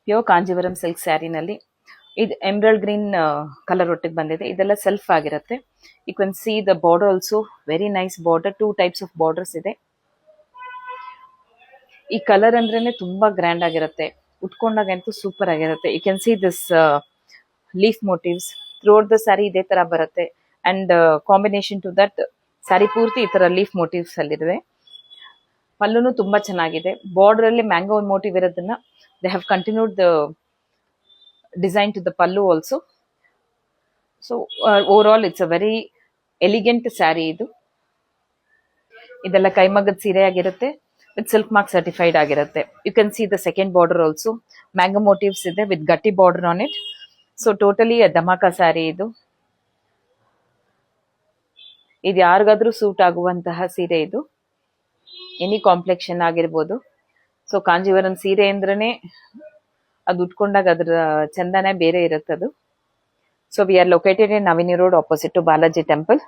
Pure Kanjeevaram silk ಸ್ಯಾರಿನಲ್ಲಿ ಇದು ಎಮ್ರಲ್ಡ್ green colour ಒಟ್ಟಿಗೆ ಬಂದಿದೆ. ಇದೆಲ್ಲ ಸೆಲ್ಫ್ ಆಗಿರುತ್ತೆ. You can see the border also very nice border. 2 types of borders ಇದೆ. ಈ ಕಲರ್ ಅಂದ್ರೇನೆ ತುಂಬಾ ಗ್ರ್ಯಾಂಡ್ ಆಗಿರುತ್ತೆ. ಉಟ್ಕೊಂಡಾಗಂತೂ ಸೂಪರ್ ಆಗಿರುತ್ತೆ. You can see this leaf motifs throughout the sari ಇದೇ ತರ ಬರುತ್ತೆ. And combination to that sari ಪೂರ್ತಿ ಈ ತರ ಲೀಫ್ ಮೋಟಿವ್ಸ್ ಅಲ್ಲಿದೆ. ಪಲ್ಲುನು ತುಂಬಾ ಚೆನ್ನಾಗಿದೆ. ಬಾರ್ಡರ್ ಅಲ್ಲಿ ಮ್ಯಾಂಗೋ ಮೋಟಿವ್ ಇರೋದನ್ನ they have continued the design to the pallu also. So overall it's a very elegant sari ಇದು. ಇದೆಲ್ಲ ಕೈಮಗ್ಗದ ಸೀರೆ ಆಗಿರುತ್ತೆ ವಿತ್ ಸಿಲ್ಕ್ ಮಾರ್ಕ್ ಸರ್ಟಿಫೈಡ್ ಆಗಿರುತ್ತೆ. You can see the second border also mango motifs ಇದೆ with ಗಟ್ಟಿ border on it. So totally ಧಮಾಕ ಸ್ಯಾರಿ ಇದು. ಇದು ಯಾರಿಗಾದ್ರೂ ಸೂಟ್ ಆಗುವಂತಹ ಸೀರೆ ಇದು. ಎನಿ ಕಾಂಪ್ಲೆಕ್ಷನ್ ಆಗಿರ್ಬೋದು. ಸೊ ಕಾಂಜೀವರಂ ಸೀರೆ ಅಂದ್ರೇನೆ ಅದು ಉಟ್ಕೊಂಡಾಗ ಅದ್ರ ಚಂದನೆ ಬೇರೆ ಇರುತ್ತದು. So we are located in Navini road opposite to Balaji temple.